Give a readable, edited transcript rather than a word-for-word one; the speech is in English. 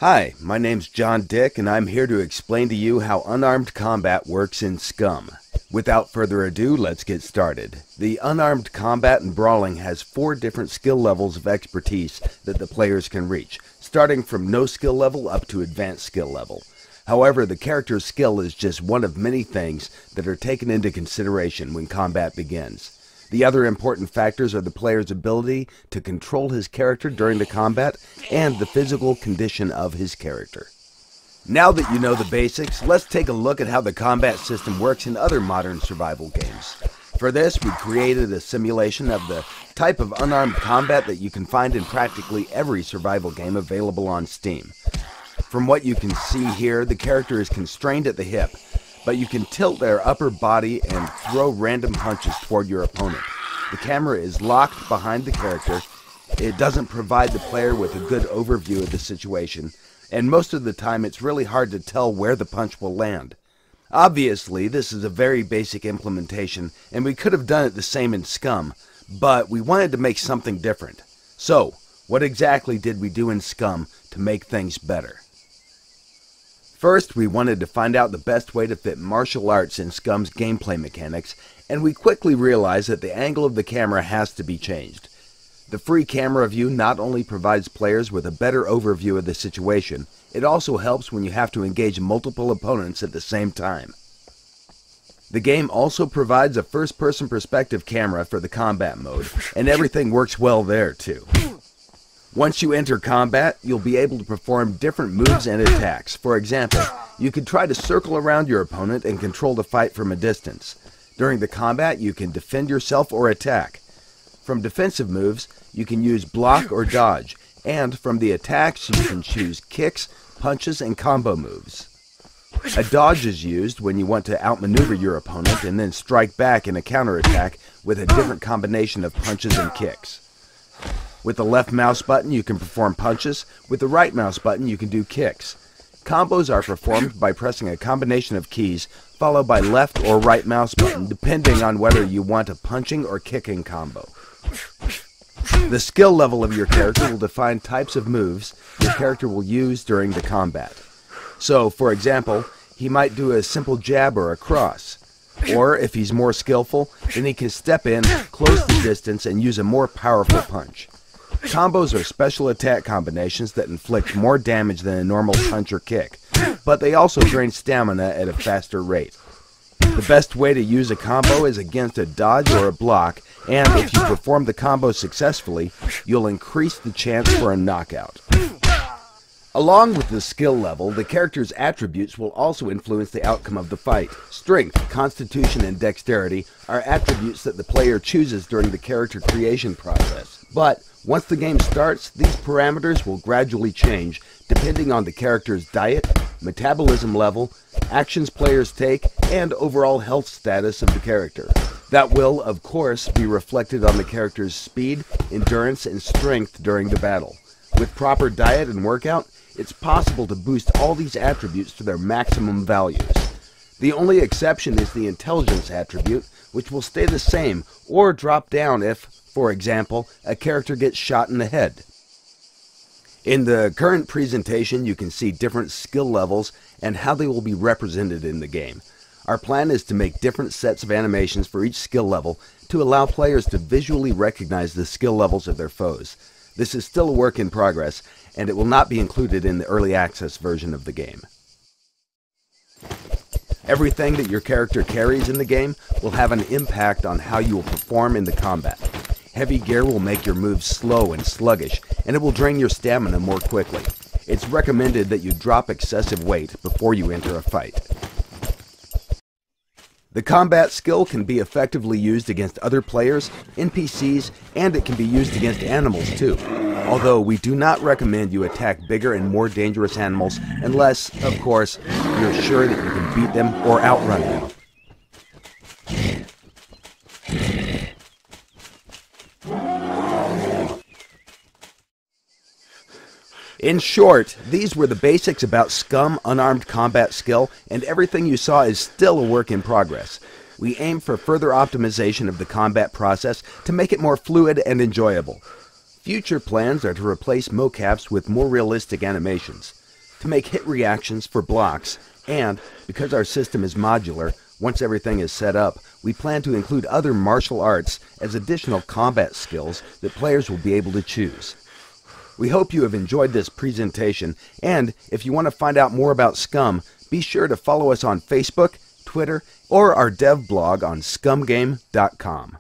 Hi, my name's John Dick, and I'm here to explain to you how unarmed combat works in SCUM. Without further ado, let's get started. The unarmed combat in brawling has 4 different skill levels of expertise that the players can reach, starting from no skill level up to advanced skill level. However, the character's skill is just one of many things that are taken into consideration when combat begins. The other important factors are the player's ability to control his character during the combat and the physical condition of his character. Now that you know the basics, let's take a look at how the combat system works in other modern survival games. For this, we created a simulation of the type of unarmed combat that you can find in practically every survival game available on Steam. From what you can see here, the character is constrained at the hip, but you can tilt their upper body and throw random punches toward your opponent. The camera is locked behind the character. It doesn't provide the player with a good overview of the situation, and most of the time it's really hard to tell where the punch will land. Obviously, this is a very basic implementation, and we could have done it the same in SCUM, but we wanted to make something different. So, what exactly did we do in SCUM to make things better? First, we wanted to find out the best way to fit martial arts in SCUM's gameplay mechanics, and we quickly realized that the angle of the camera has to be changed. The free camera view not only provides players with a better overview of the situation, it also helps when you have to engage multiple opponents at the same time. The game also provides a first-person perspective camera for the combat mode, and everything works well there too. Once you enter combat, you'll be able to perform different moves and attacks. For example, you could try to circle around your opponent and control the fight from a distance. During the combat, you can defend yourself or attack. From defensive moves, you can use block or dodge, and from the attacks, you can choose kicks, punches, and combo moves. A dodge is used when you want to outmaneuver your opponent and then strike back in a counterattack with a different combination of punches and kicks. With the left mouse button, you can perform punches. With the right mouse button, you can do kicks. Combos are performed by pressing a combination of keys, followed by left or right mouse button, depending on whether you want a punching or kicking combo. The skill level of your character will define types of moves your character will use during the combat. So, for example, he might do a simple jab or a cross. Or, if he's more skillful, then he can step in, close the distance, and use a more powerful punch. Combos are special attack combinations that inflict more damage than a normal punch or kick, but they also drain stamina at a faster rate. The best way to use a combo is against a dodge or a block, and if you perform the combo successfully, you'll increase the chance for a knockout. Along with the skill level, the character's attributes will also influence the outcome of the fight. Strength, constitution, and dexterity are attributes that the player chooses during the character creation process. But once the game starts, these parameters will gradually change depending on the character's diet, metabolism level, actions players take, and overall health status of the character. That will, of course, be reflected on the character's speed, endurance, and strength during the battle. With proper diet and workout, it's possible to boost all these attributes to their maximum values. The only exception is the intelligence attribute, which will stay the same or drop down if, for example, a character gets shot in the head. In the current presentation, you can see different skill levels and how they will be represented in the game. Our plan is to make different sets of animations for each skill level to allow players to visually recognize the skill levels of their foes. This is still a work in progress, and it will not be included in the early access version of the game. Everything that your character carries in the game will have an impact on how you will perform in the combat. Heavy gear will make your moves slow and sluggish, and it will drain your stamina more quickly. It's recommended that you drop excessive weight before you enter a fight. The combat skill can be effectively used against other players, NPCs, and it can be used against animals too. Although we do not recommend you attack bigger and more dangerous animals unless, of course, you're sure that you can beat them or outrun them. In short, these were the basics about SCUM unarmed combat skill, and everything you saw is still a work in progress. We aim for further optimization of the combat process to make it more fluid and enjoyable. Future plans are to replace mocaps with more realistic animations. to make hit reactions for blocks, and because our system is modular, once everything is set up, we plan to include other martial arts as additional combat skills that players will be able to choose. We hope you have enjoyed this presentation, and if you want to find out more about SCUM, be sure to follow us on Facebook, Twitter, or our dev blog on scumgame.com.